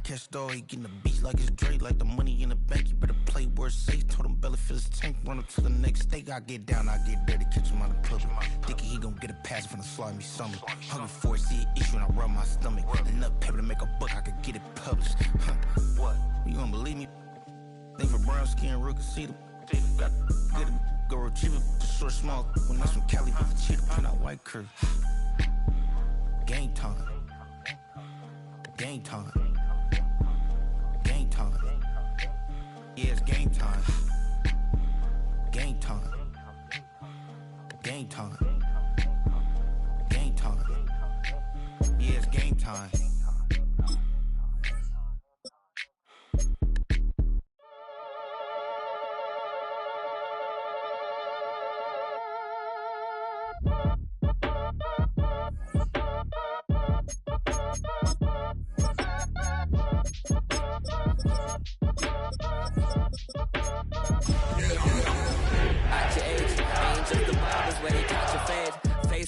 catch dog, he getting the beats like it's Drake, like the money in the bank. You better play where it's safe. Told him belly fill his tank, run up to the next steak. I get down, I get dirty, catch him on the public. Thinking he gon' get a pass from the slimy stomach. Hungry for it, see an issue and I rub my stomach. Enough paper to make a book, I could get it published. What? You don't believe me? Think for brown skin, real can see them. Got good, go retrieve it, short, small. When that's from Cali, but the cheetah print out white curve. Game time. Game time. Game time. Yeah, it's game time. Game time. Game time. Game time. Yeah, it's game time.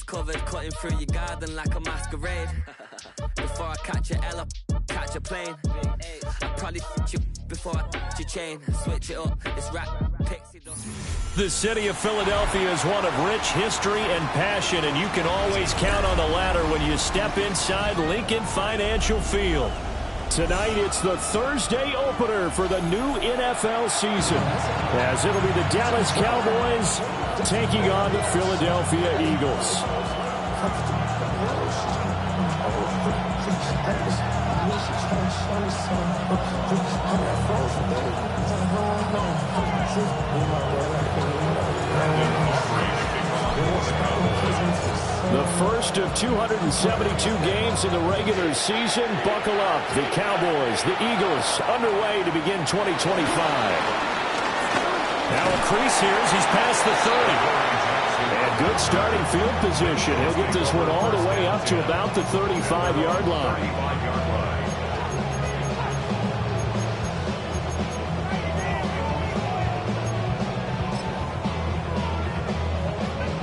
Covered, cutting through your garden like a masquerade. Before I catch a L up, catch a plane. I probably f*** you before I f*** your chain. Switch it up, it's rap, pixie dust. The city of Philadelphia is one of rich history and passion, and you can always count on the latter when you step inside Lincoln Financial Field. Tonight, it's the Thursday opener for the new NFL season, as it'll be the Dallas Cowboys taking on the Philadelphia Eagles. The first of 272 games in the regular season. Buckle up. The Cowboys, the Eagles, underway to begin 2025. Now a crease here as he's past the 30. And good starting field position. He'll get this one all the way up to about the 35-yard line.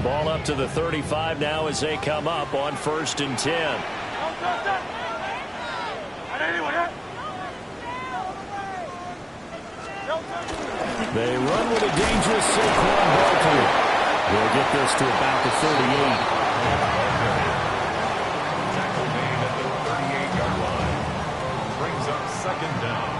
Ball up to the 35 now as they come up on 1st and 10. They run with a dangerous Saquon Barkley. They'll get this to about the 38. Tackle made at the 38-yard line. Brings up 2nd down.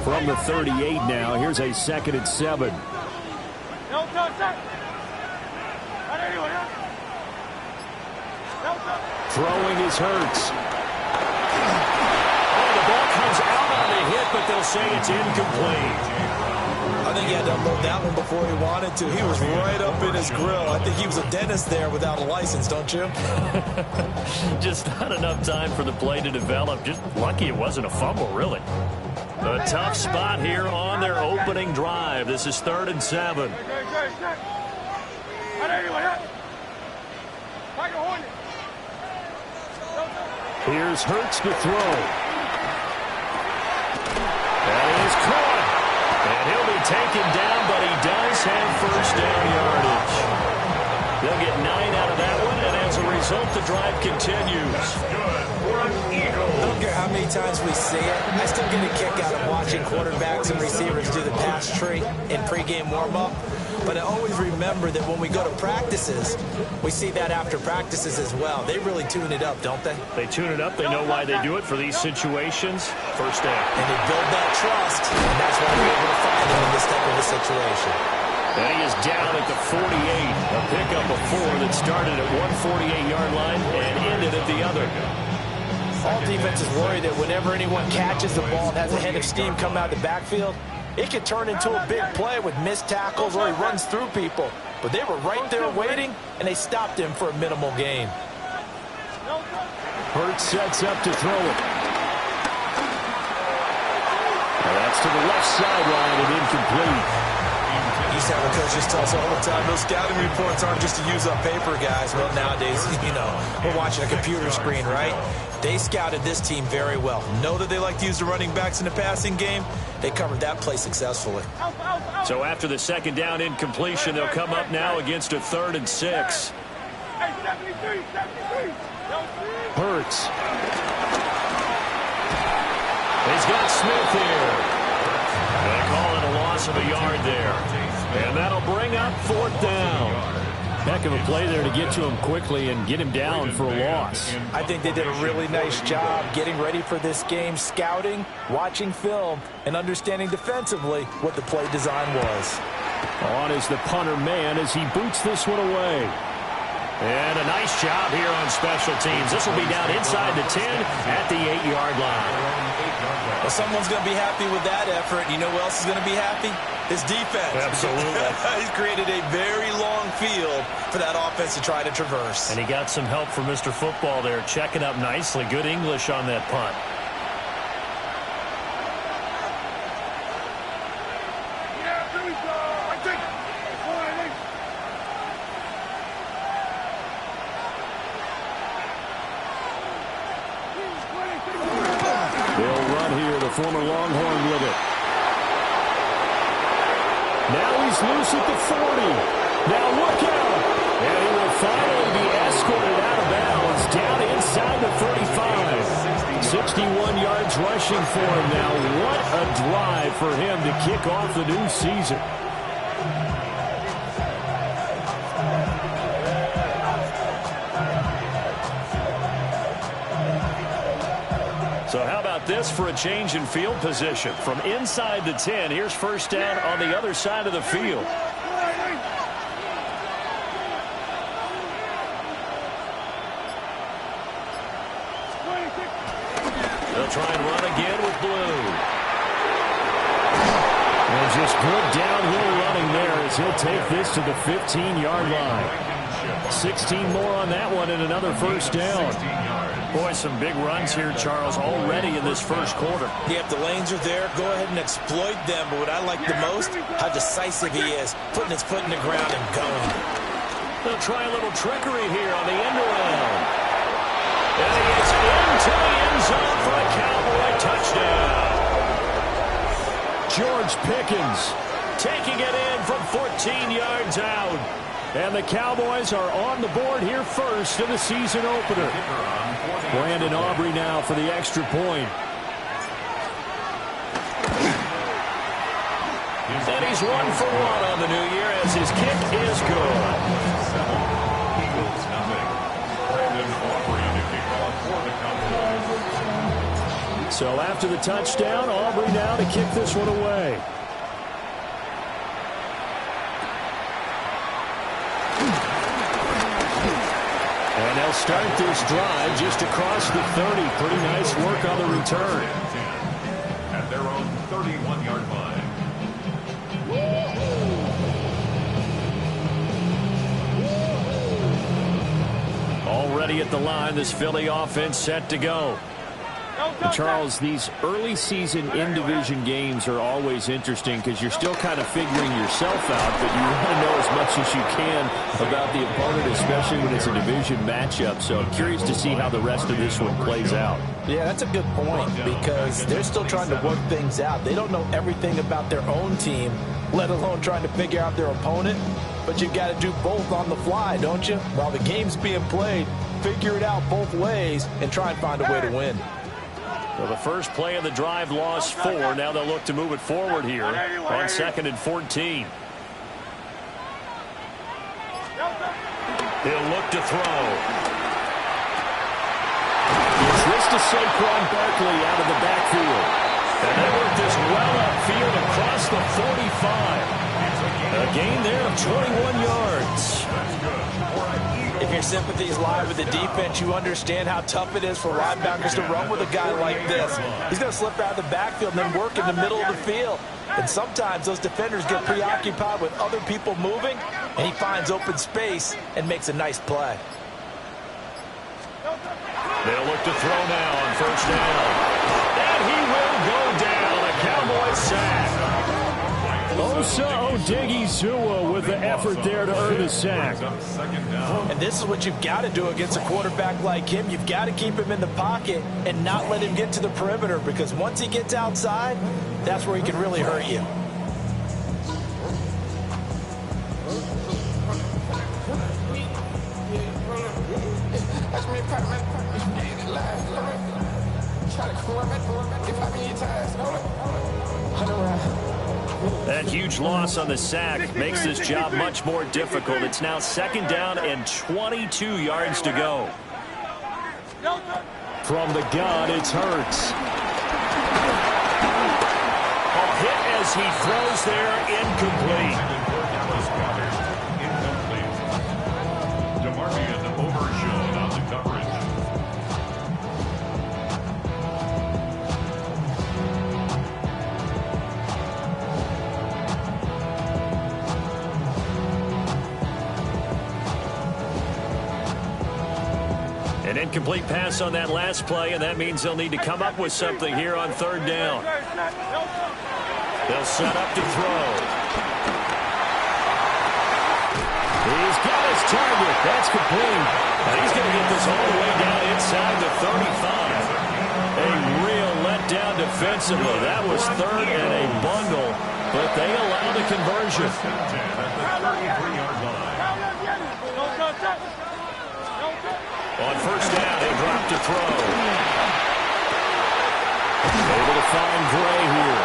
From the 38 now, here's a 2nd and 7. Throwing is Hurts. Oh, the ball comes out on the hit, but they'll say it's incomplete. I think he had to unload that one before he wanted to. He was right up in his grill. I think he was a dentist there without a license, don't you? Just not enough time for the play to develop. Just lucky it wasn't a fumble, really. A tough spot here on their opening drive. This is 3rd and 7. Here's Hurts to throw. That is caught. And he'll be taken down, but he does have 1st down yardage. They'll get 9 out of that one, and as a result, the drive continues. I don't care how many times we see it. I still get a kick out of watching quarterbacks and receivers do the pass tree in pregame warm-up. But I always remember that when we go to practices, we see that after practices as well. They really tune it up, don't they? They tune it up. They know why they do it for these situations. 1st down. And they build that trust, and that's why we're able to find them in this type of a situation. And he is down at the 48. A pickup of 4 that started at 148-yard line and ended at the other. All defenses worry that whenever anyone catches the ball and has a head of steam come out of the backfield, it can turn into a big play with missed tackles or he runs through people. But they were right there waiting, and they stopped him for a minimal gain. Hurts sets up to throw it. And that's to the left sideline and incomplete. Used to have a coach just tell us all the time, those scouting reports aren't just to use up paper, guys. Well, nowadays, we're watching a computer screen, right? They scouted this team very well. Know that they like to use the running backs in the passing game. They covered that play successfully. So after the second down incompletion, they'll come up now against a 3rd and 6. Hurts. He's got Smith here. They call it a loss of a yard there. And that'll bring up 4th down. Heck of a play there to get to him quickly and get him down for a loss. I think they did a really nice job getting ready for this game, scouting, watching film, and understanding defensively what the play design was. On is the punter man as he boots this one away. And a nice job here on special teams. This will be down inside the 10 at the 8-yard line. Well, someone's going to be happy with that effort. You know who else is going to be happy? His defense. Absolutely. He's created a very long field for that offense to try to traverse. And he got some help from Mr. Football there, checking up nicely. Good English on that punt. They'll run here, the former Longhorn with it. Now he's loose at the 40. Now look out. And he will finally be escorted out of bounds down inside the 35. 61 yards rushing for him now. What a drive for him to kick off the new season. So how about this for a change in field position? From inside the 10, here's first down on the other side of the field. They'll try and run again with Blue. And just good downhill running there as he'll take this to the 15-yard line. 16 more on that one and another first down. Boy, some big runs here, Charles, already in this first quarter. Yeah, if the lanes are there, go ahead and exploit them. But what I like the most, how decisive he is, putting his foot in the ground and going. They'll try a little trickery here on the end around. And he gets into the end zone for a Cowboy touchdown. George Pickens taking it in from 14 yards out. And the Cowboys are on the board here first in the season opener. Brandon Aubrey now for the extra point. And he's 1 for 1 on the new year as his kick is good. Eagles nothing. Brandon Aubrey to kick off for the Cowboys. So after the touchdown, Aubrey now to kick this one away. And they'll start this drive just across the 30. Pretty nice work on the return. At their own 31-yard line. Already at the line, this Philly offense set to go. And Charles, these early season in-division games are always interesting because you're still kind of figuring yourself out, but you want to know as much as you can about the opponent, especially when it's a division matchup. So I'm curious to see how the rest of this one plays out. Yeah, that's a good point because they're still trying to work things out. They don't know everything about their own team, let alone trying to figure out their opponent. But you've got to do both on the fly, don't you? While the game's being played, figure it out both ways and try and find a way to win. Well, the first play of the drive lost 4. Now they'll look to move it forward here on 2nd and 14. He'll look to throw. It's this to Saquon Barkley out of the backfield. And they work this well upfield across the 45. A gain there of 21 yards. If your sympathies lie with the defense, you understand how tough it is for linebackers to run with a guy like this. He's going to slip out of the backfield and then work in the middle of the field. And sometimes those defenders get preoccupied with other people moving, and he finds open space and makes a nice play. They'll look to throw now on first down. And he will go down. A Cowboy Osa Odighizuwa with the effort there to earn the sack. And this is what you've got to do against a quarterback like him. You've got to keep him in the pocket and not let him get to the perimeter, because once he gets outside, that's where he can really hurt you. That huge loss on the sack makes this job much more difficult. It's now 2nd down and 22 yards to go. From the gun, it's Hurts. A hit as he throws there, incomplete. DeMarvion Overshown on the coverage. An incomplete pass on that last play, and that means they'll need to come up with something here on 3rd down. They'll set up to throw. He's got his target. That's complete. And he's going to get this all the way down inside the 35. A real letdown defensively. That was 3rd and a bundle, but they allow the conversion. On 1st down, they drop to throw. Able to find Gray here.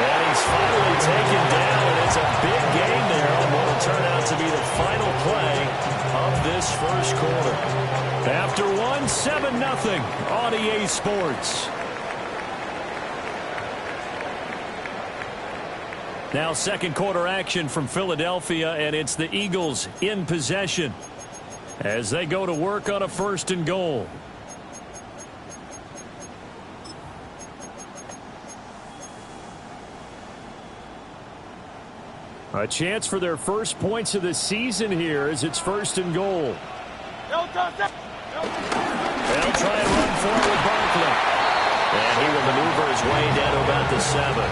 And he's finally taken down, and it's a big gain there on what will turn out to be the final play of this 1st quarter. After 7-0 on EA Sports. Now 2nd quarter action from Philadelphia, and it's the Eagles in possession as they go to work on a 1st and goal. A chance for their first points of the season here as it's 1st and goal. They'll try and run forward Barkley. And he will maneuver his way down to about the 7.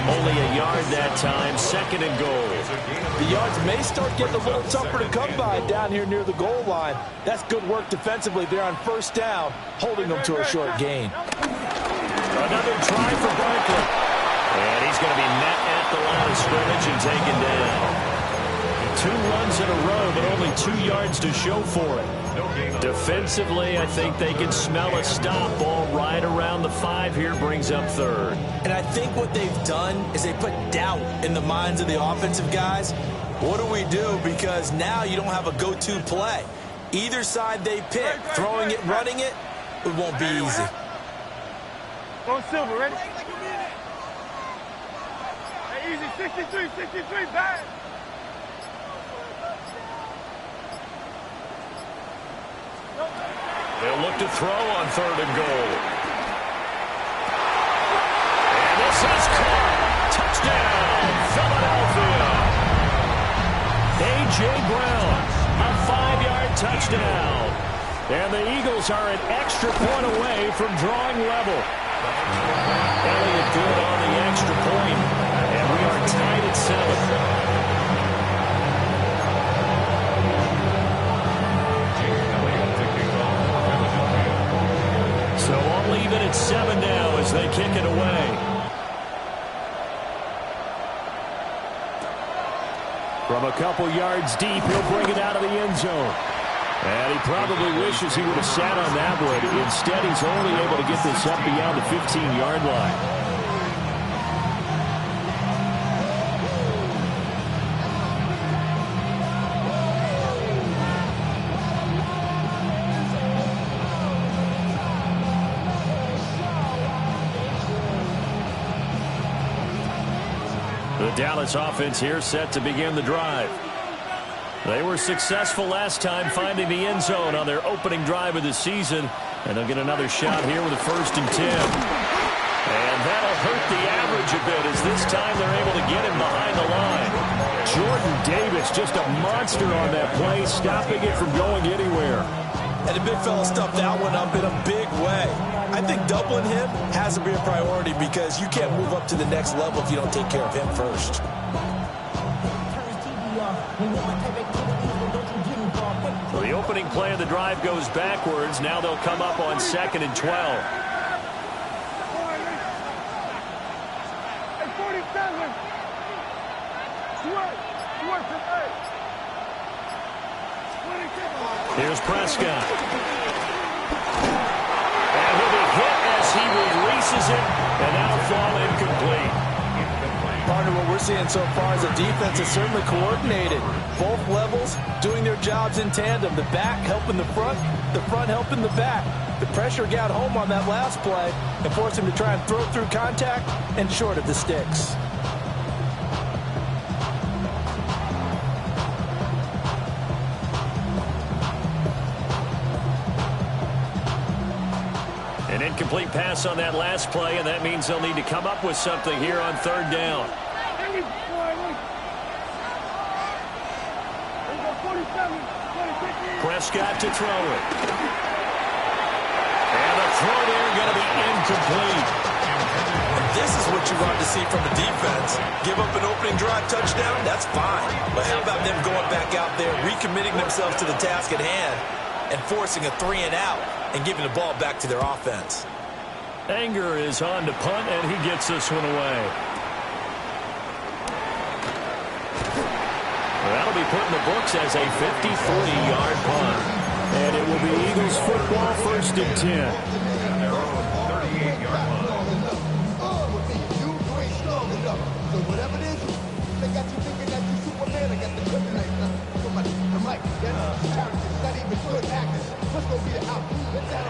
Only a yard that time, 2nd and goal. The yards may start getting a little tougher to come by down here near the goal line. That's good work defensively there on 1st down, holding them to a short gain. Another try for Barkley. And he's going to be met at the line of scrimmage and taken down. 2 runs in a row, but only 2 yards to show for it. Defensively, I think they can smell a stop. Ball right around the 5 here, brings up 3rd. And I think what they've done is they put doubt in the minds of the offensive guys. What do we do? Because now you don't have a go-to play. Either side they pick, throwing it, running it, it won't be easy. Go Silver, ready? Hey, easy, 63, back. They'll look to throw on 3rd and goal. And this is caught. Touchdown, Philadelphia. A.J. Brown, a 5-yard touchdown. And the Eagles are an extra point away from drawing level. Elliott good on the extra point. And we are tied at 7. So I'll leave it at 7 now as they kick it away. From a couple yards deep, he'll bring it out of the end zone. And he probably wishes he would have sat on that one. Instead, he's only able to get this up beyond the 15-yard line. The Dallas offense here set to begin the drive. They were successful last time finding the end zone on their opening drive of the season, and they'll get another shot here with a 1st and 10. And that'll hurt the average a bit as this time they're able to get him behind the line. Jordan Davis, just a monster on that play, stopping it from going anywhere. And the big fella stuffed that one up in a big way. I think doubling him has to be a priority because you can't move up to the next level if you don't take care of him first. Well, the opening play of the drive goes backwards. Now they'll come up on 2nd and 12. Here's Prescott. And he'll be hit as he releases it, and that'll fall incomplete. Partner, what we're seeing so far is the defense is certainly coordinated. Both levels doing their jobs in tandem. The back helping the front helping the back. The pressure got home on that last play and forced him to try and throw through contact and short of the sticks. An incomplete pass on that last play, and that means they'll need to come up with something here on 3rd down. Prescott to throw it. And the throw there going to be incomplete. And this is what you want to see from a defense. Give up an opening drive touchdown, that's fine. But how about them going back out there, recommitting themselves to the task at hand, and forcing a 3-and-out and giving the ball back to their offense. Anger is on to punt, and he gets this one away. Well, that'll be put in the books as a 53-yard punt. And it will be Eagles football, 1st and 10. 38-yard line. Whatever it is, they got you thinking that you Superman. I got the kryptonite. I'm like, it's not even good actors. Let's go be the out.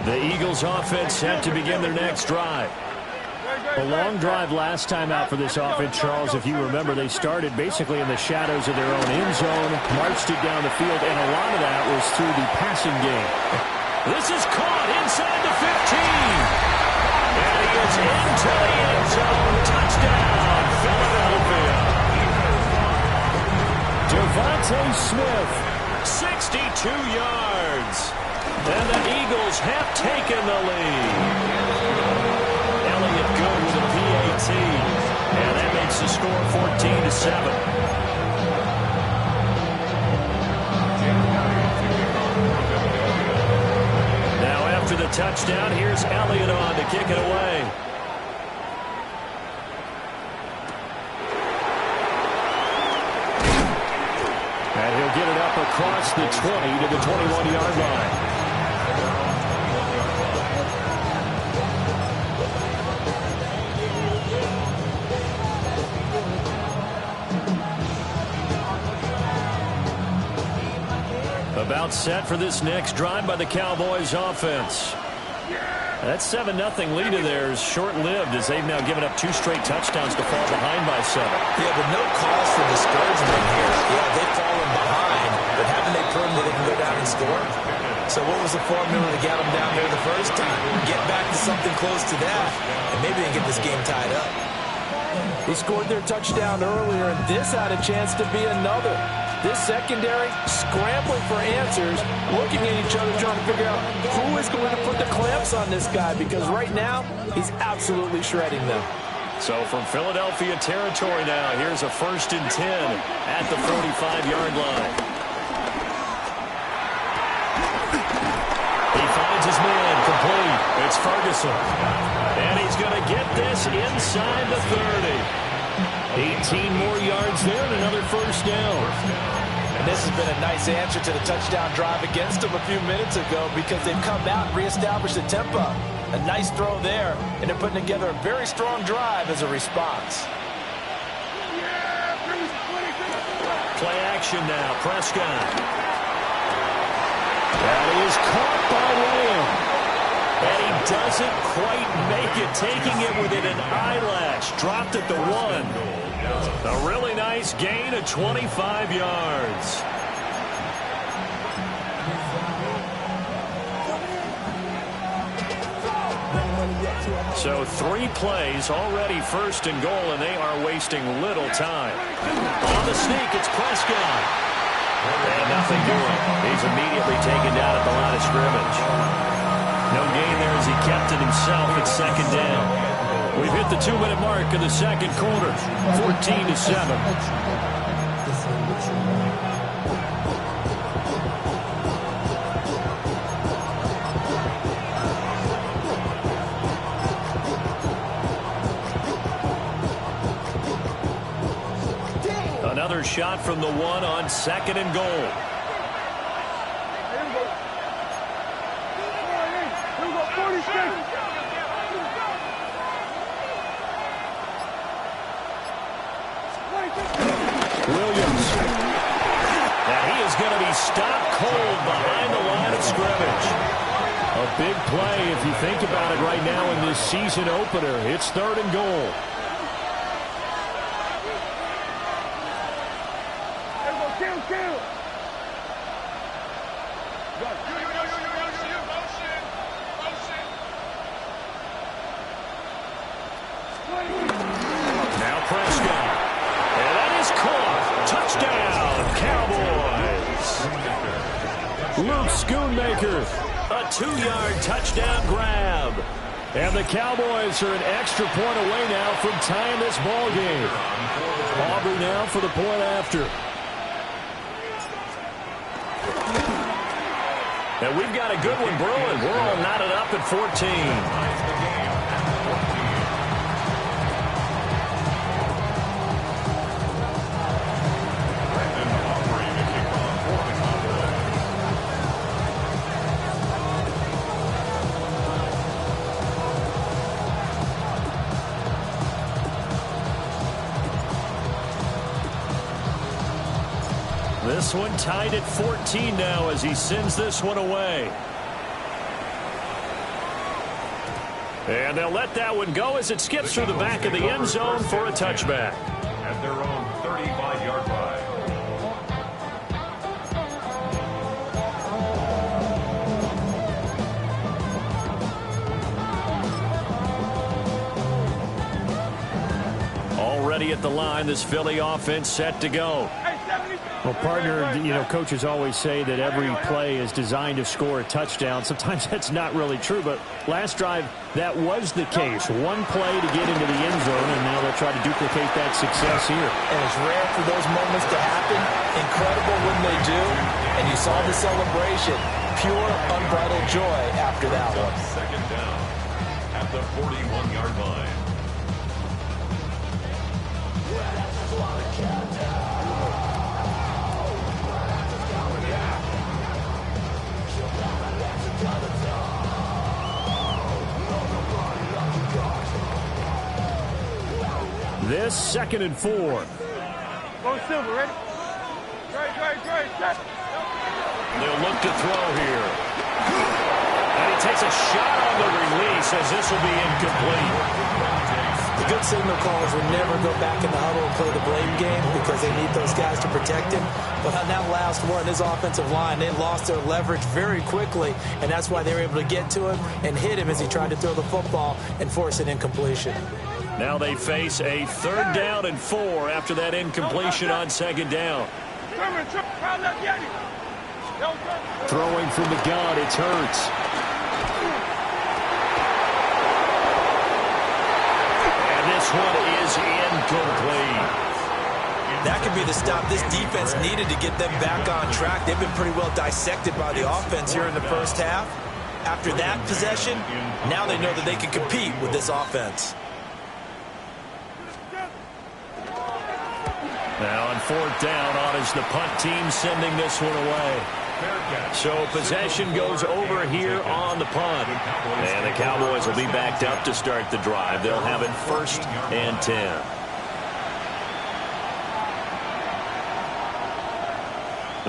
The Eagles offense set to begin their next drive. A long drive last time out for this offense, Charles. If you remember, they started basically in the shadows of their own end zone, marched it down the field, and a lot of that was through the passing game. This is caught inside the 15. And he is into the end zone. Touchdown, Philadelphia. Devontae Smith, 62 yards. And the Eagles have taken the lead. Elliott good with a PAT. And that makes the score 14-7. Now after the touchdown, here's Elliott on to kick it away. And he'll get it up across the 20 to the 21-yard line. About set for this next drive by the Cowboys offense. That 7-0 lead of theirs short-lived as they've now given up 2 straight touchdowns to fall behind by 7. Yeah, but no cause for discouragement here. Yeah, they've fallen behind, but haven't they proven that they can go down and score? So what was the formula to get them down there the first time? Get back to something close to that, and maybe they can get this game tied up. They scored their touchdown earlier, and this had a chance to be another. This secondary scrambling for answers, looking at each other, trying to figure out who is going to put the clamps on this guy, because right now, he's absolutely shredding them. So from Philadelphia territory now, here's a 1st and 10 at the 45-yard line. He finds his man complete. It's Ferguson. And he's going to get this inside the 30. 18 more yards there and another 1st down. And this has been a nice answer to the touchdown drive against them a few minutes ago, because they've come out and reestablished the tempo. A nice throw there, and they're putting together a very strong drive as a response. Play action now, Prescott. That is caught by Lamb. And he doesn't quite make it, taking it within an eyelash. Dropped at the 1. A really nice gain of 25 yards. So 3 plays, already 1st and goal, and they are wasting little time. On the sneak, it's Prescott. And nothing doing. He's immediately taken down at the line of scrimmage. No gain there as he kept it himself at second down. We've hit the 2-minute mark of the second quarter, 14-7. Another shot from the one on second and goal. Here we go, 40 seconds. Williams. And he is going to be stopped cold behind the line of scrimmage. A big play if you think about it right now in this season opener. It's third and goal. Kill. Now Prescott. And that is caught. Touchdown, Cowboys. Luke Schoonmaker. A 2-yard touchdown grab. And the Cowboys are an extra point away now from tying this ball game. Aubrey now for the point after. And we've got a good one brewing. We're all knotted up at 14. This one tied at 14 now as he sends this one away. And they'll let that one go as it skips through the back of the end zone for a touchback. At their own 35-yard line. Already at the line, this Philly offense set to go. Well, partner, coaches always say that every play is designed to score a touchdown. Sometimes that's not really true, but last drive, that was the case. One play to get into the end zone, and now they'll try to duplicate that success here. And it's rare for those moments to happen. Incredible when they do. And you saw the celebration. Pure, unbridled joy after that one. Second down at the 41-yard line. This 2nd and 4. Go Silver, ready? Great. Set. They'll look to throw here. And he takes a shot on the release as this will be incomplete. The good signal callers will never go back in the huddle and play the blame game because they need those guys to protect him. But on that last one, his offensive line, they lost their leverage very quickly, and that's why they were able to get to him and hit him as he tried to throw the football and force an incompletion. Now they face a 3rd down and 4 after that incompletion on 2nd down. Throwing from the gun, it's Hurts. And this one is incomplete. That could be the stop this defense needed to get them back on track. They've been pretty well dissected by the offense here in the first half. After that possession, now they know that they can compete with this offense. Now on 4th down, on is the punt team sending this one away. So possession goes over here on the punt. And the Cowboys will be backed up to start the drive. They'll have it 1st and 10.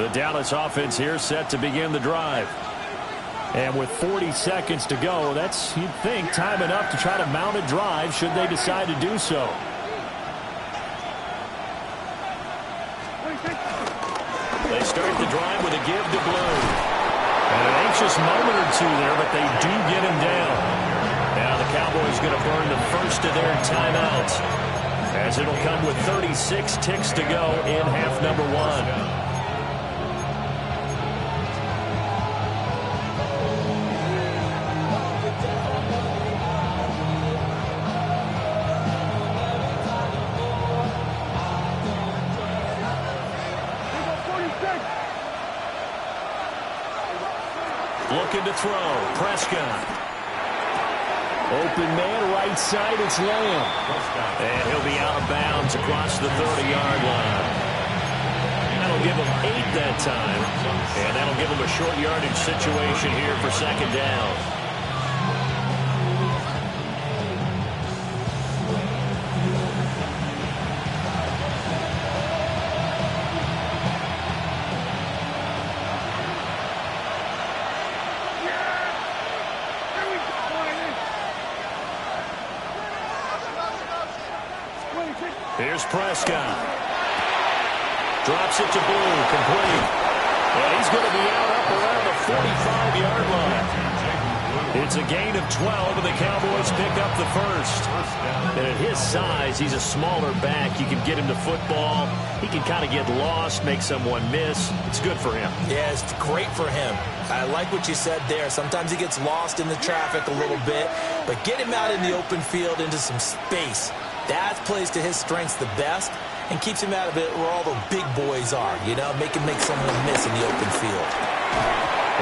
The Dallas offense here set to begin the drive. And with 40 seconds to go, that's, you'd think, time enough to try to mount a drive should they decide to do so. They start the drive with a give to Blue. And an anxious moment or two there, but they do get him down. Now the Cowboys going to burn the first of their timeouts, as it'll come with 36 ticks to go in half number 1. Looking to throw. Prescott. Open man, right side, it's Lamb. And he'll be out of bounds across the 30-yard line. That'll give him 8 that time. And that'll give him a short yardage situation here for second down. Here's Prescott. Drops it to Blue, complete. And he's going to be out up around the 45-yard line. It's a gain of 12, and the Cowboys pick up the first. And at his size, he's a smaller back. You can get him to football. He can kind of get lost, make someone miss. It's good for him. Yeah, it's great for him. I like what you said there. Sometimes he gets lost in the traffic a little bit, but get him out in the open field into some space. That plays to his strengths the best and keeps him out of it where all the big boys are, you know, make someone miss in the open field.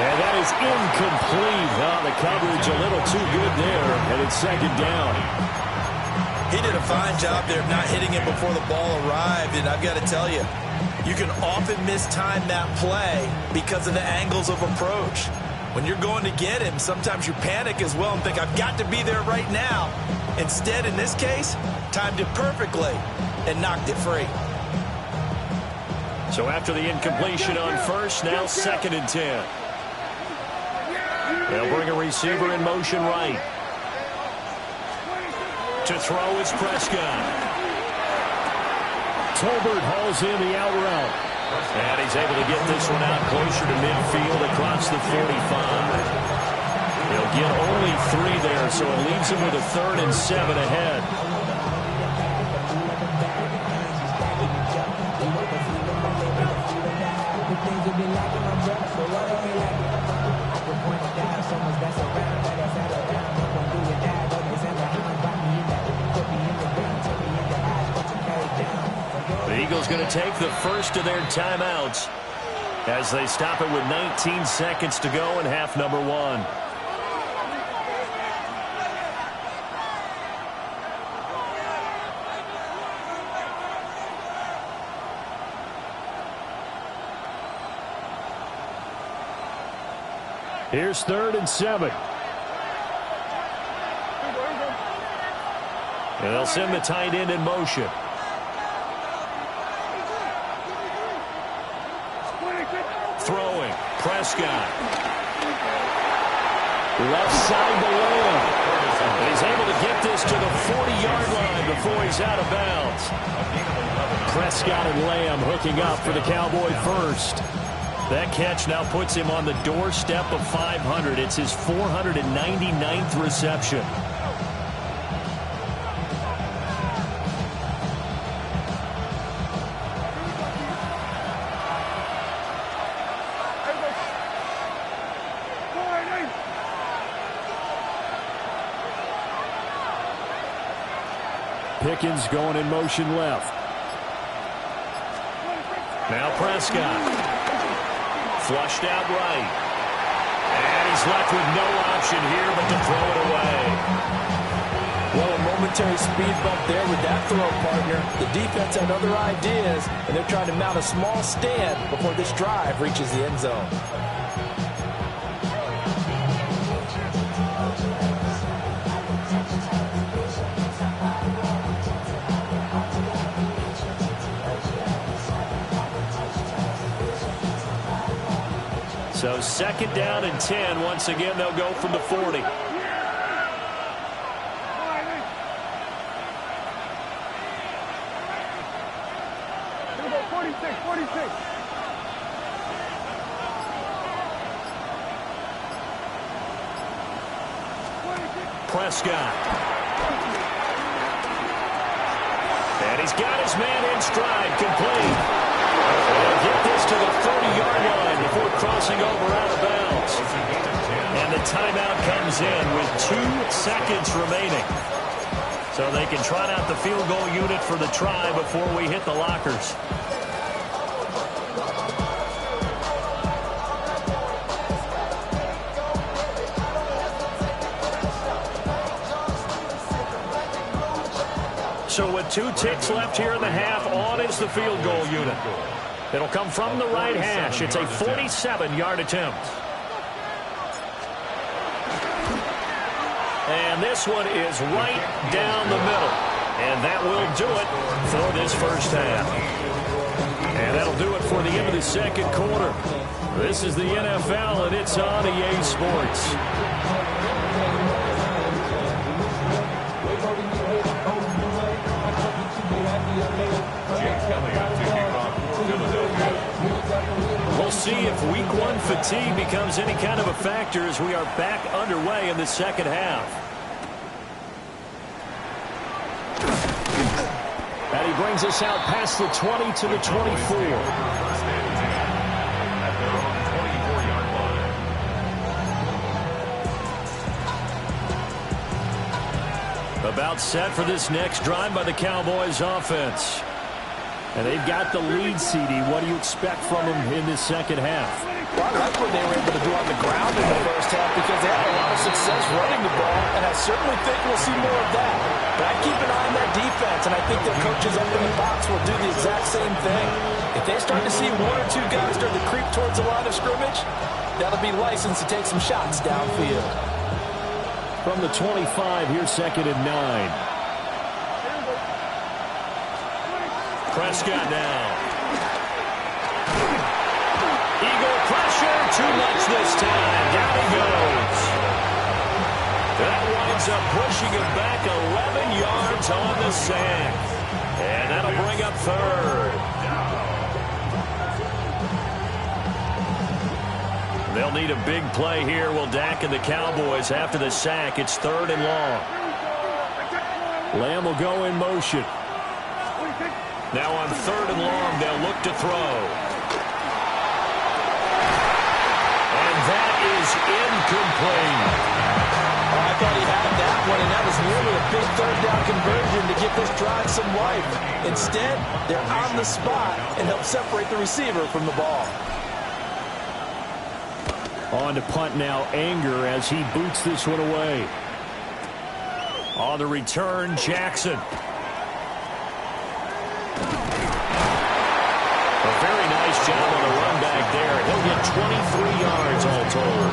And that is incomplete. Oh, the coverage a little too good there, and it's second down. He did a fine job there of not hitting it before the ball arrived, and I've got to tell you, you can often mistime that play because of the angles of approach. When you're going to get him, sometimes you panic as well and think, I've got to be there right now. Instead, in this case, timed it perfectly and knocked it free. So after the incompletion on first, now second and 10. They'll bring a receiver in motion right. To throw is Prescott. Tolbert hauls in the out route. And he's able to get this one out closer to midfield across the 45. He'll get only 3 there, so it leaves him with a 3rd and 7 ahead. The Eagles going to take the first of their timeouts as they stop it with 19 seconds to go in half number 1. Here's 3rd and 7. And they'll send the tight end in motion. Throwing. Prescott. Left side to Lamb. And he's able to get this to the 40-yard line before he's out of bounds. Prescott and Lamb hooking up for the Cowboy first. That catch now puts him on the doorstep of 500. It's his 499th reception. Pickens going in motion left. Now Prescott. Flushed out right. And he's left with no option here but to throw it away. Well, a momentary speed bump there with that throw, partner. The defense had other ideas, and they're trying to mount a small stand before this drive reaches the end zone. So second down and 10. Once again, they'll go from the 40. Prescott. And he's got his man in stride, complete. They'll get this to the 30-yard line before crossing over out of bounds. And the timeout comes in with 2 seconds remaining. So they can trot out the field goal unit for the try before we hit the lockers. So with 2 ticks left here in the half, on is the field goal unit. It'll come from the right hash. It's a 47-yard attempt. And this one is right down the middle. And that will do it for this first half. And that'll do it for the end of the second quarter. This is the NFL, and it's on EA Sports. We'll see if Week 1 fatigue becomes any kind of a factor as we are back underway in the second half. And he brings us out past the 20 to the 24. About set for this next drive by the Cowboys offense. And they've got the lead, CD. What do you expect from them in this second half? Well, I like what they were able to do on the ground in the first half because they had a lot of success running the ball, and I certainly think we'll see more of that. But I keep an eye on that defense, and I think their coaches up in the box will do the exact same thing. If they start to see 1 or 2 guys start to creep towards the line of scrimmage, that'll be licensed to take some shots downfield. From the 25, here's 2nd and 9. Prescott now. Eagle pressure, too much this time. Down he goes. That winds up pushing him back 11 yards on the sack. And that'll bring up 3rd. They'll need a big play here. Will Dak and the Cowboys after the sack. It's 3rd and long. Lamb will go in motion. Now on 3rd and long, they'll look to throw. And that is incomplete. Oh, I thought he had that one, and that was nearly a big 3rd down conversion to give this drive some life. Instead, they're on the spot and help separate the receiver from the ball. On to punt now, Anger as he boots this one away. On the return, Jackson. A very nice job on the run back there. He'll get 23 yards all told.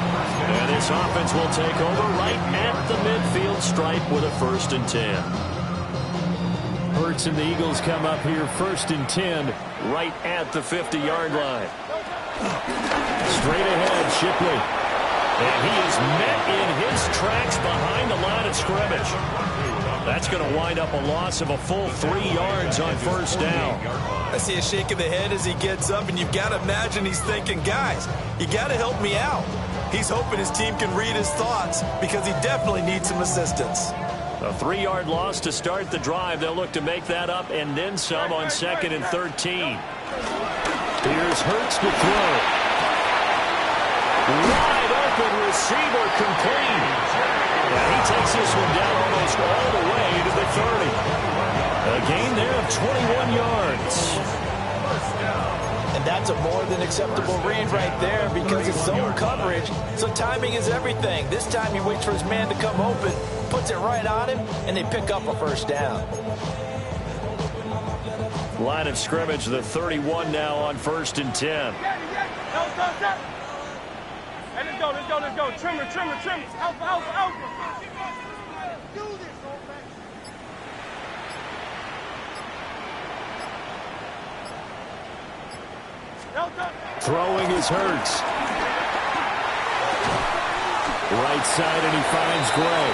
And this offense will take over right at the midfield stripe with a 1st and 10. Hurts and the Eagles come up here 1st and 10 right at the 50-yard line. Straight ahead, Shipley. And he is met in his tracks behind the line of scrimmage. That's going to wind up a loss of a full 3 yards on 1st down. I see a shake of the head as he gets up, and you've got to imagine he's thinking, guys, you got to help me out. He's hoping his team can read his thoughts because he definitely needs some assistance. A 3-yard loss to start the drive. They'll look to make that up and then some on 2nd and 13. Here's Hurts to throw. Wide open receiver complete. And he takes this one down almost all the way to the 30. A gain there of 21 yards. And that's a more than acceptable read right there because it's zone coverage, so timing is everything. This time he waits for his man to come open, puts it right on him, and they pick up a 1st down. Line of scrimmage, the 31 now on 1st and 10. Hey, let's go. Trimmer. Alpha. Do this, Throwing is Hurts. Right side, and he finds Gray.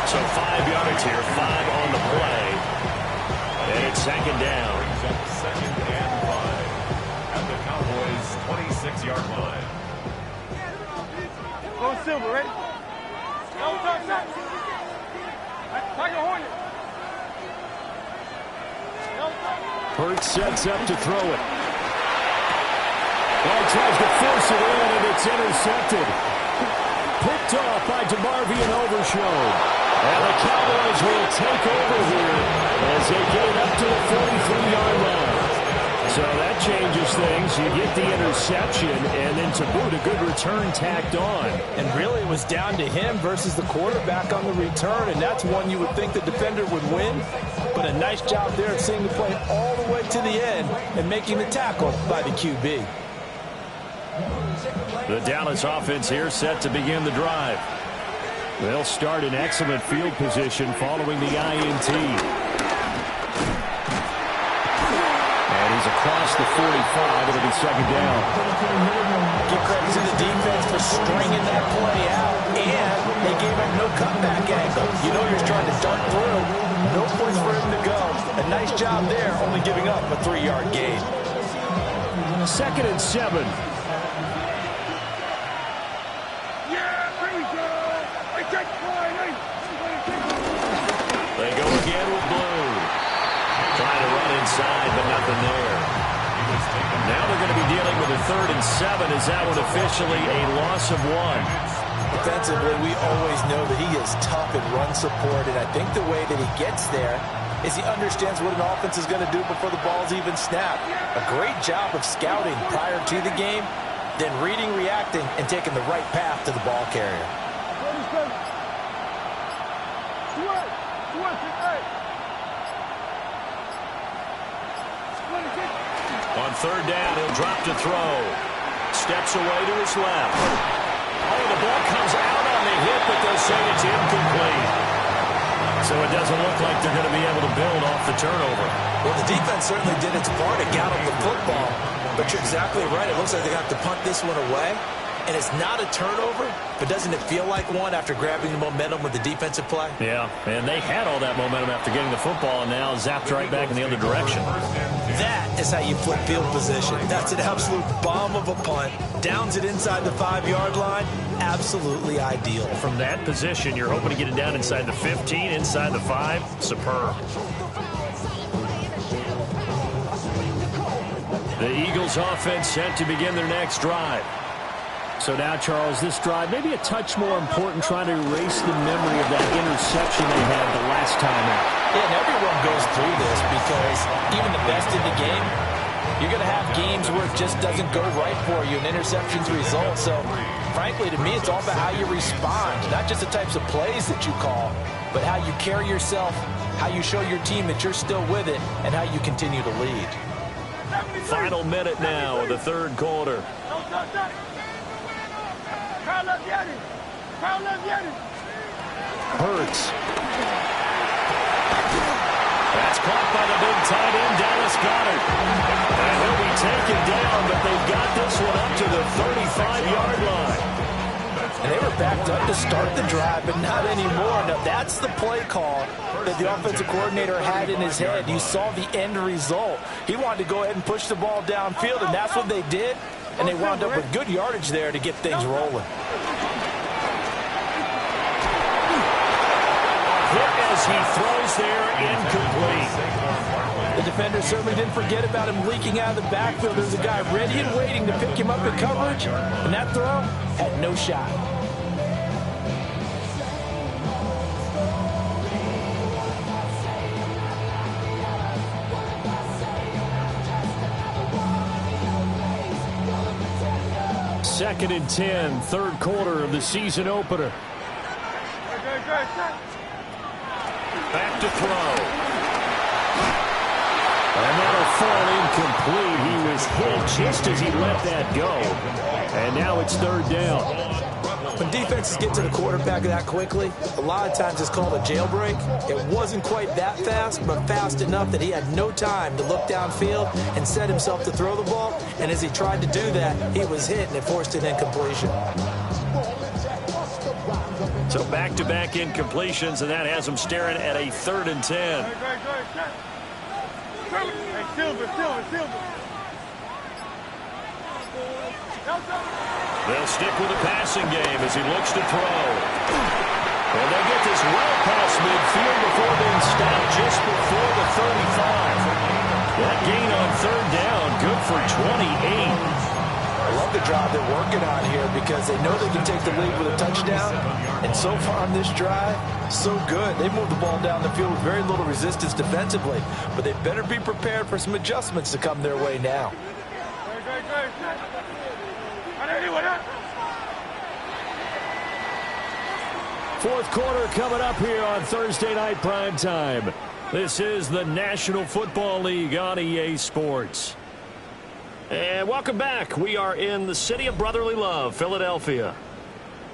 So 5 yards here, 5 on the play. And it's 2nd down. 2nd and 5 at the Cowboys' 26-yard line. Go Silver, ready? Go, touch. Tiger Hornet. Hurts sets up to throw it. Well, tries to force it in, and it's intercepted. Picked off by DeMarvion Overshown. And the Cowboys will take over here as they get it up to the 43-yard line. So that changes things. You get the interception, and then to boot, a good return tacked on. And really, it was down to him versus the quarterback on the return, and that's one you would think the defender would win. But a nice job there of seeing the play all the way to the end and making the tackle by the QB. The Dallas offense here set to begin the drive. They'll start in excellent field position following the INT. And he's across the 45. It'll be second down. Give credit to the defense for stringing that play out, and they gave him no cutback angle. You know you're trying to dart through. No place for him to go. A nice job there, only giving up a 3-yard gain. 2nd and 7. They go again with Blue. Trying to run inside, but nothing there. Now they're going to be dealing with a 3rd and 7. Is that one officially a loss of 1? Defensively, we always know that he is tough in run support, and I think the way that he gets there is he understands what an offense is going to do before the ball's even snapped. A great job of scouting prior to the game, then reading, reacting, and taking the right path to the ball carrier. On 3rd down, he'll drop to throw. Steps away to his left. Oh, the ball comes out on the hit, but they'll say it's incomplete. So it doesn't look like they're going to be able to build off the turnover. Well, the defense certainly did its part to gallop the football, but you're exactly right. It looks like they're going to have to punt this one away, and it's not a turnover, but doesn't it feel like one after grabbing the momentum with the defensive play? Yeah, and they had all that momentum after getting the football, and now zapped right back in the other direction. That is how you flip field position. That's an absolute bomb of a punt. Downs it inside the 5-yard line. Absolutely ideal. From that position, you're hoping to get it down inside the 15, inside the 5. Superb. The Eagles offense set to begin their next drive. So now, Charles, this drive maybe a touch more important, trying to erase the memory of that interception they had the last time out. Yeah, and everyone goes through this because even the best in the game, you're going to have games where it just doesn't go right for you and interceptions result. So, frankly, to me, it's all about how you respond, not just the types of plays that you call, but how you carry yourself, how you show your team that you're still with it, and how you continue to lead. Final minute now of the 3rd quarter. Hurts. That's caught by the big tight end, Dallas Goedert. And he'll be taken down, but they've got this one up to the 35-yard line. And they were backed up to start the drive, but not anymore. Now, that's the play call that the offensive coordinator had in his head. You saw the end result. He wanted to go ahead and push the ball downfield, and that's what they did. And they wound up with good yardage there to get things rolling. Hit as he throws there, incomplete. The defender certainly didn't forget about him leaking out of the backfield. There's a guy ready and waiting to pick him up in coverage, and that throw had no shot. Second and 10, 3rd quarter of the season opener. Back to throw. And that'll fall incomplete. He was hit just as he let that go. And now it's 3rd down. When defenses get to the quarterback that quickly, a lot of times it's called a jailbreak. It wasn't quite that fast, but fast enough that he had no time to look downfield and set himself to throw the ball. And as he tried to do that, he was hit and it forced an incompletion. So back-to-back incompletions, and that has him staring at a 3rd and 10. Hey, Silver. They'll stick with the passing game as he looks to throw. And they get this well past midfield before being stopped just before the 35. That gain on 3rd down, good for 28. I love the drive they're working on here because they know they can take the lead with a touchdown. And so far on this drive, so good. They moved the ball down the field with very little resistance defensively. But they better be prepared for some adjustments to come their way now. Fourth quarter coming up here on Thursday Night Prime Time. This is the National Football League on EA Sports. And welcome back. We are in the city of brotherly love, Philadelphia.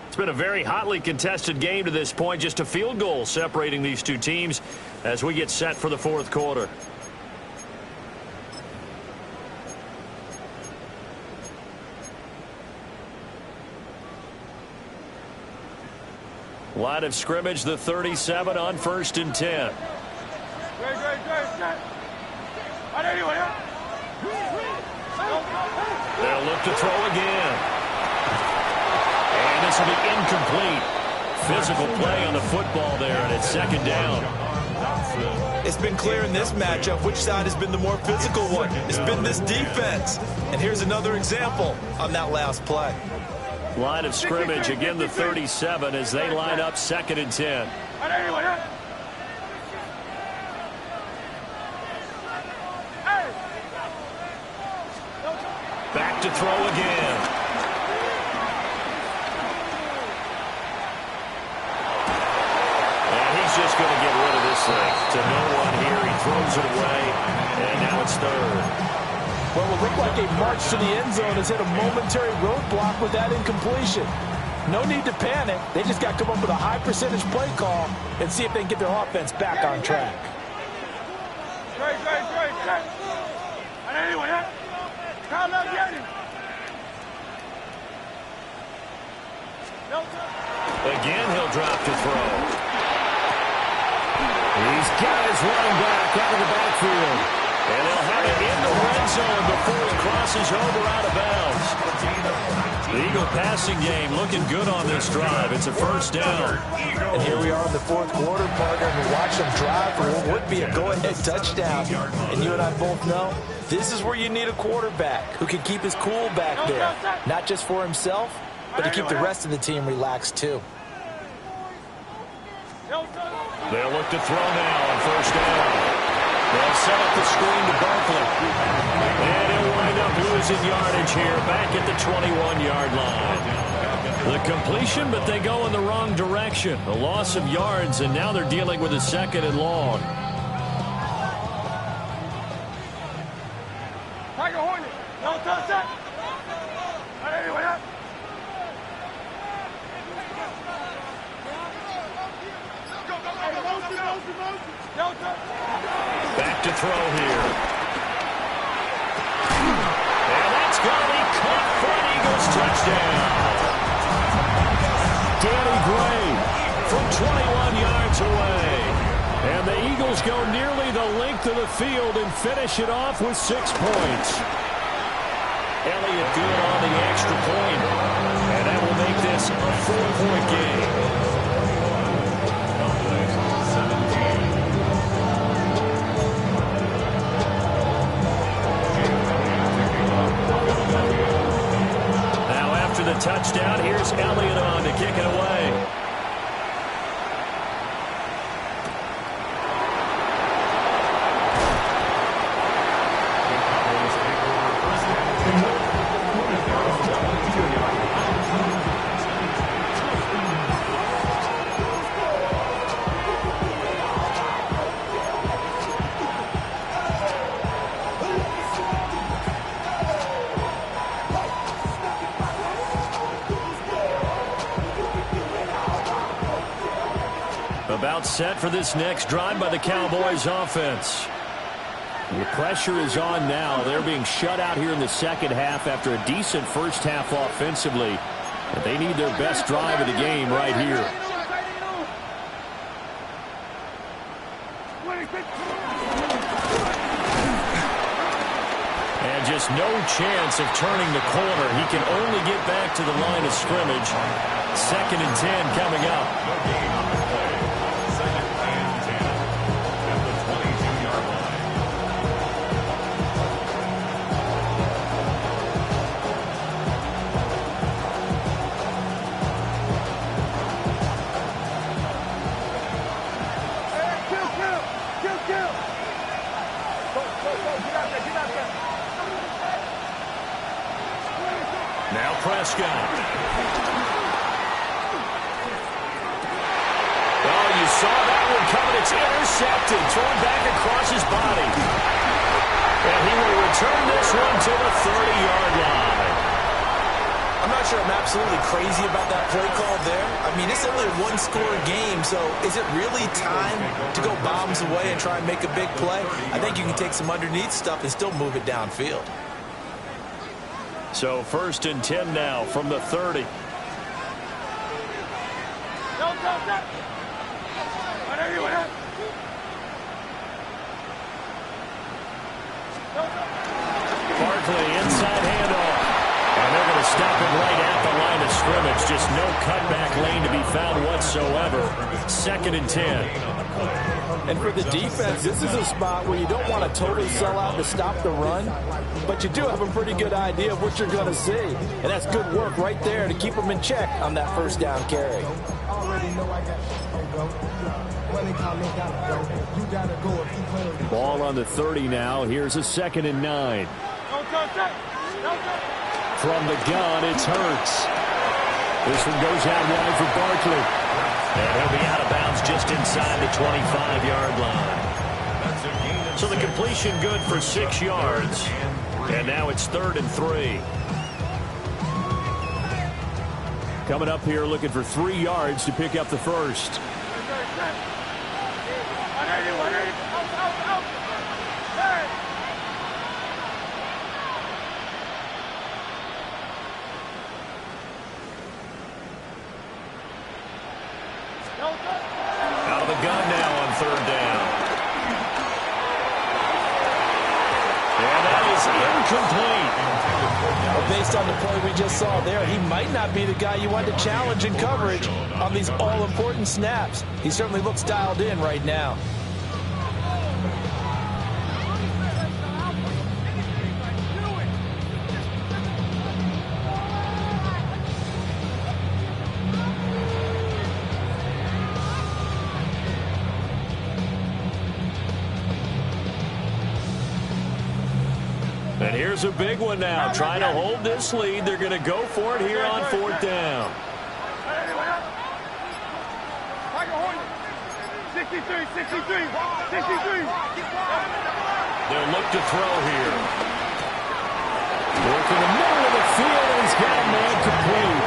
It's been a very hotly contested game to this point. Just a field goal separating these two teams as we get set for the fourth quarter. Line of scrimmage, the 37 on 1st and 10. They'll look to throw again. And this will be incomplete. Physical play on the football there, and it's second down. It's been clear in this matchup which side has been the more physical one. It's been this defense. And here's another example on that last play. Line of scrimmage, again the 37 as they line up 2nd and 10. Back to throw again. And he's just going to get rid of this thing. To no one here, he throws it away, and now it's 3rd. Well, it looked like a march to the end zone has hit a momentary roadblock with that incompletion. No need to panic. They just got to come up with a high percentage play call and see if they can get their offense back on track. Again, he'll drop to throw. He's got his running back out of the backfield. And they'll have it in the red zone before he crosses over out of bounds. The Eagle passing game looking good on this drive. It's a 1st down. And here we are in the fourth quarter, partner, and we watch them drive for what would be a go-ahead touchdown. And you and I both know this is where you need a quarterback who can keep his cool back there. Not just for himself, but to keep the rest of the team relaxed too. They'll look to throw now on 1st down. They'll set up the screen to Barkley. And he'll wind up losing yardage here back at the 21-yard line. The completion, but they go in the wrong direction. A loss of yards, and now they're dealing with a 2nd and long. Tiger Hornet. No touch that. Back to throw here. And that's going to be caught for an Eagles touchdown. Danny Gray from 21 yards away. And the Eagles go nearly the length of the field and finish it off with 6 points. Elliott good on the extra point. And that will make this a 4-point game. The touchdown. Here's Elliott on to kick it away. About set for this next drive by the Cowboys offense. The pressure is on now. They're being shut out here in the second half after a decent first half offensively. But they need their best drive of the game right here. And just no chance of turning the corner. He can only get back to the line of scrimmage. 2nd and 10 coming up. Prescott. Oh, you saw that one coming. It's intercepted. Thrown back across his body. And he will return this one to the 30-yard line. I'm not sure I'm absolutely crazy about that play call there. I mean, it's only a one-score game, so is it really time to go bombs away and try and make a big play? I think you can take some underneath stuff and still move it downfield. So 1st and 10 now from the 30. Barkley inside handoff. And they're going to stop it right at the line of scrimmage. Just no cutback lane to be found whatsoever. 2nd and 10. And for the defense, this is a spot where you don't want to totally sell out to stop the run, but you do have a pretty good idea of what you're going to see. And that's good work right there to keep them in check on that 1st down carry. Ball on the 30 now. Here's a 2nd and 9. From the gun, it's Hurts. This one goes out wide for Barkley. And he'll be out of bounds just inside the 25-yard line. So the completion good for 6 yards. And now it's 3rd and 3. Coming up here looking for 3 yards to pick up the first. Out of the gun now on 3rd down. And that is incomplete. Well, based on the play we just saw there, he might not be the guy you want to challenge in coverage on these all-important snaps. He certainly looks dialed in right now. And here's a big one now. Trying to hold this lead. They're going to go for it here on 4th down. 63. They'll look to throw here. Work in the middle of the field, and he's got a man complete.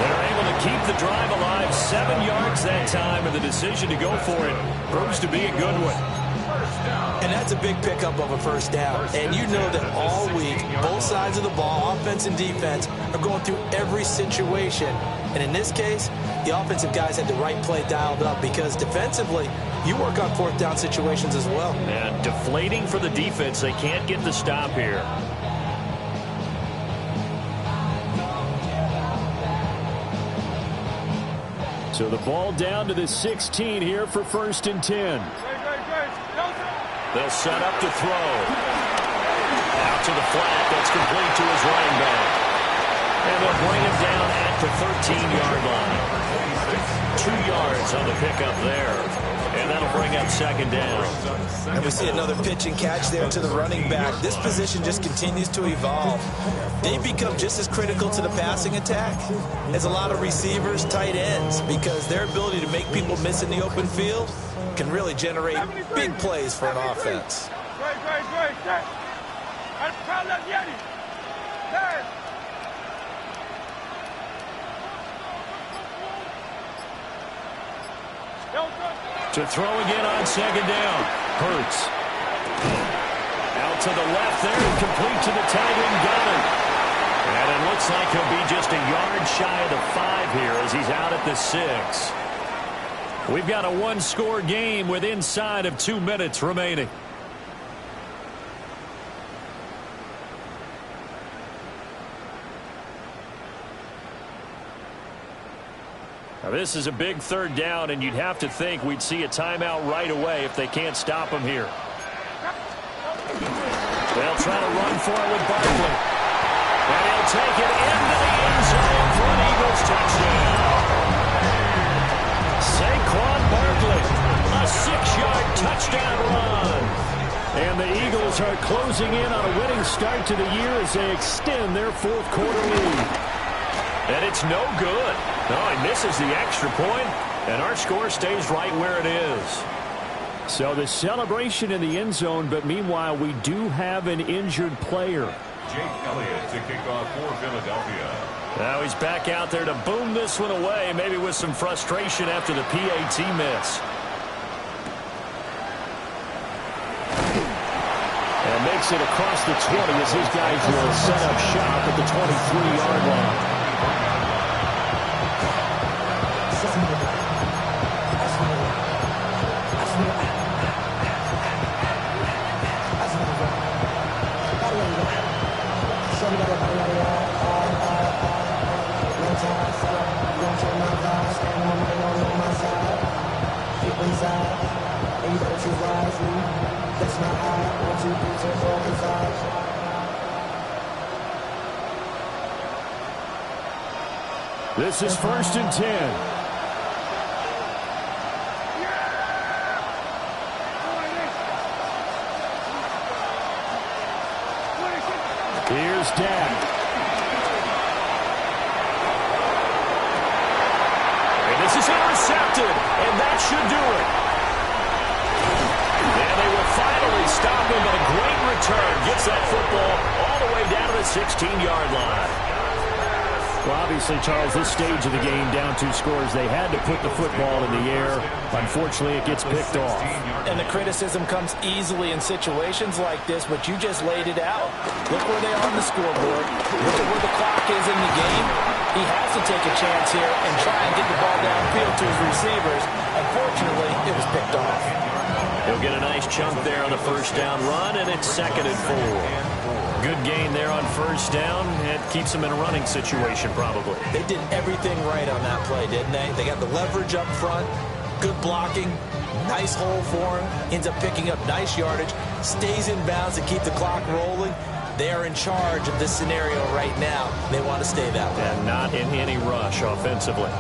They're able to keep the drive alive. 7 yards that time, and the decision to go for it proves to be a good one. And that's a big pickup of a 1st down. And you know that all week, both sides of the ball, offense and defense, are going through every situation. And in this case, the offensive guys had the right play dialed up because defensively, you work on 4th down situations as well. And deflating for the defense. They can't get the stop here. So the ball down to the 16 here for 1st and 10. They'll set up to throw. Out to the flat. That's complete to his running back. And they'll bring him down at the 13-yard line. 2 yards on the pickup there. And that'll bring up 2nd down. And we see another pitch and catch there to the running back. This position just continues to evolve. They become just as critical to the passing attack as a lot of receivers, tight ends, because their ability to make people miss in the open field can really generate big plays for an offense. To throw again on 2nd down. Hurts. Out to the left there and complete to the tight end Gunner. And it looks like he'll be just a yard shy of the 5 here as he's out at the 6. We've got a 1-score game with inside of 2 minutes remaining. Now this is a big 3rd down, and you'd have to think we'd see a timeout right away if they can't stop him here. They'll try to run for it with Barkley. And he'll take it into the end zone for an Eagles touchdown. Saquon Barkley, a 6-yard touchdown run. And the Eagles are closing in on a winning start to the year as they extend their 4th quarter lead. And it's no good. No, he misses the extra point, and our score stays right where it is. So the celebration in the end zone, but meanwhile, we do have an injured player. Jake Elliott to kick off for Philadelphia. Now he's back out there to boom this one away, maybe with some frustration after the PAT miss. And makes it across the 20 as his guys will set up shop at the 23-yard line. This is 1st and 10. Here's Dak. And this is intercepted, and that should do it. And they will finally stop him, but a great return gets that football all the way down to the 16-yard line. Well, obviously, Charles, this stage of the game, down 2 scores, they had to put the football in the air. Unfortunately, it gets picked off. And the criticism comes easily in situations like this, but you just laid it out. Look where they are on the scoreboard. Look at where the clock is in the game. He has to take a chance here and try and get the ball downfield to his receivers. Unfortunately, it was picked off. He'll get a nice chunk there on the first down run, and it's 2nd and 4. Good gain there on first down. It keeps them in a running situation, probably. They did everything right on that play, didn't they? They got the leverage up front, good blocking, nice hole for him, ends up picking up nice yardage, stays in bounds to keep the clock rolling. They are in charge of this scenario right now. They want to stay that way. And not in any rush offensively.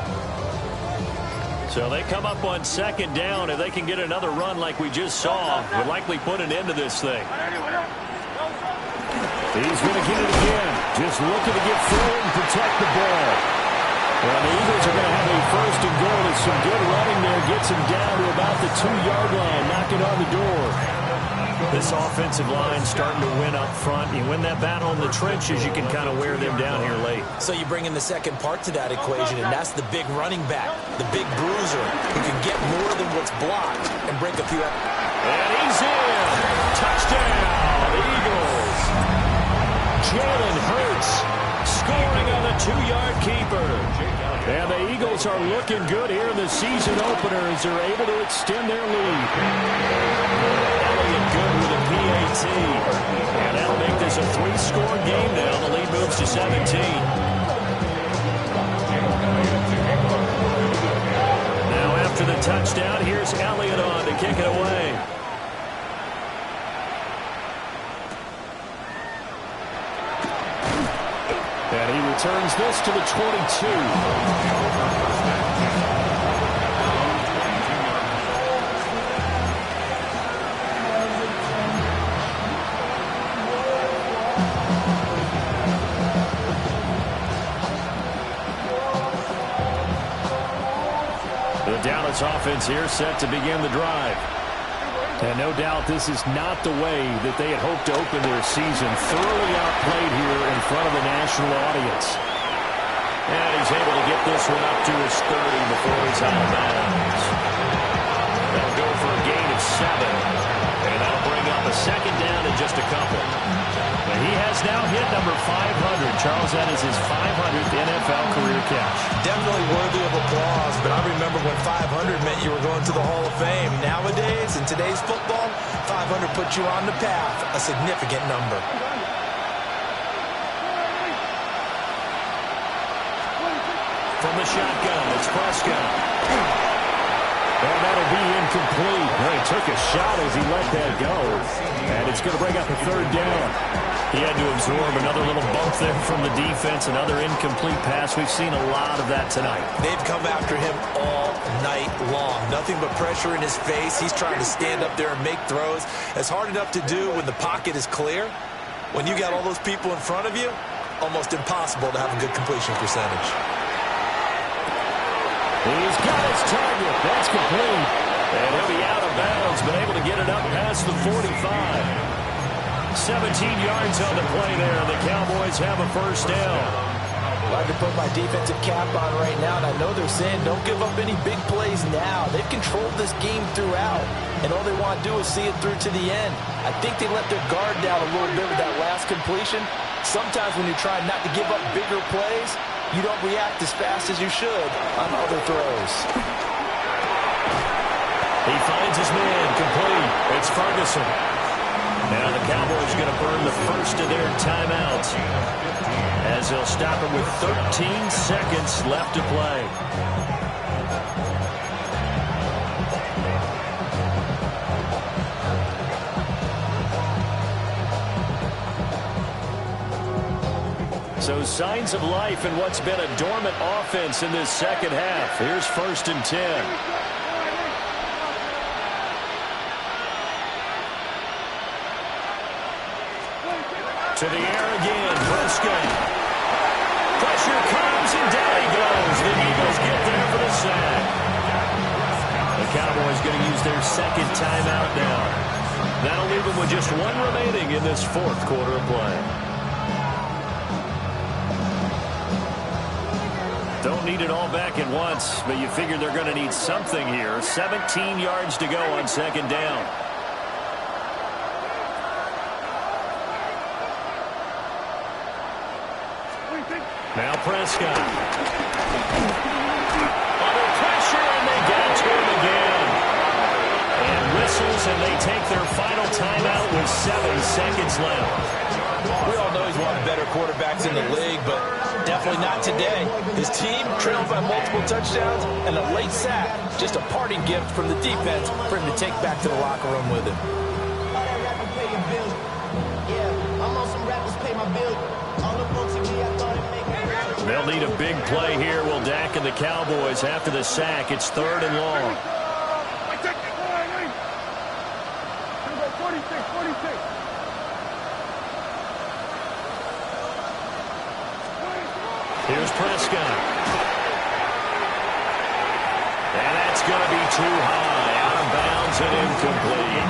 So they come up on 2nd down. If they can get another run like we just saw, would likely put an end to this thing. He's going to get it again. Just looking to get forward and protect the ball. Well, the Eagles are going to have a 1st and goal. There's some good running there. Gets him down to about the 2-yard line, knocking on the door. This offensive line starting to win up front. You win that battle in the trenches, you can kind of wear them down here late. So you bring in the second part to that equation, and that's the big running back, the big bruiser, who can get more than what's blocked and break a few up. And he's in. Touchdown, Eagles. Jalen Hurts scoring on the 2-yard keeper. And the Eagles are looking good here in the season opener as they're able to extend their lead. Elliott good with a PAT. And that'll make this a 3-score game now. The lead moves to 17. Now after the touchdown, here's Elliott on to kick it away. And he returns this to the 22. The Dallas offense here set to begin the drive. And no doubt this is not the way that they had hoped to open their season. Thoroughly outplayed here in front of the national audience. And he's able to get this one up to his 30 before he's out of bounds. That'll go for a gain of 7. And that'll bring up a 2nd down in just a couple. But he has now hit number 500. Charles, that is his 500th NFL career catch. Definitely worthy of applause, but I remember when 500 meant you were going to the Hall of Fame. Nowadays, in today's football, 500 puts you on the path, a significant number. From the shotgun, it's Prescott. And that'll be incomplete. Well, he took a shot as he let that go. And it's going to bring up a 3rd down. He had to absorb another little bump there from the defense, another incomplete pass. We've seen a lot of that tonight. They've come after him all night long. Nothing but pressure in his face. He's trying to stand up there and make throws. It's hard enough to do when the pocket is clear. When you got all those people in front of you, almost impossible to have a good completion percentage. He's got his target. That's complete. And he'll be out of bounds, but able to get it up past the 45. 17 yards on the play there. The Cowboys have a first down. I can put my defensive cap on right now, and I know they're saying don't give up any big plays now. They've controlled this game throughout, and all they want to do is see it through to the end. I think they let their guard down a little bit with that last completion. Sometimes when you try not to give up bigger plays, you don't react as fast as you should on other throws. He finds his man complete. It's Ferguson. Now the Cowboys are going to burn the first of their timeouts as they'll stop it with 13 seconds left to play. So signs of life in what's been a dormant offense in this second half. Here's 1st and 10. To the air again, Prescott. Pressure comes, and down he goes. The Eagles get there for the sack. The Cowboys going to use their second timeout now. That'll leave them with just one remaining in this fourth quarter of play. Don't need it all back at once, but you figure they're going to need something here. 17 yards to go on second down. Now Prescott. Under pressure, and they get it to him again. And whistles, and they take their final timeout with 7 seconds left. We all know he's one of the better quarterbacks in the league, but definitely not today. His team trailed by multiple touchdowns, and a late sack, just a parting gift from the defense for him to take back to the locker room with him. They'll need a big play here. Will Dak and the Cowboys after the sack. It's 3rd and long. Here's Prescott. And that's going to be too high. Out of bounds and incomplete.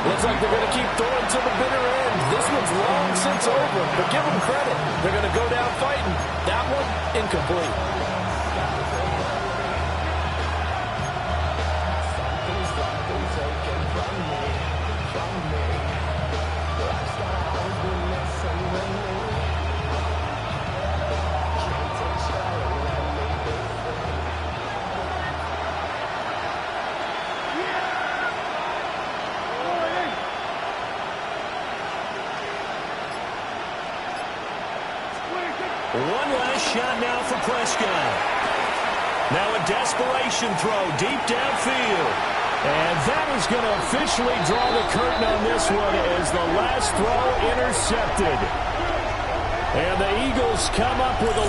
Looks like they're going to keep throwing to the bitter end. This one's long since over, but give them credit. They're going to go down fighting. That one, incomplete. One last shot now for Prescott. Now a desperation throw deep downfield. And that is going to officially draw the curtain on this one as the last throw intercepted. And the Eagles come up with a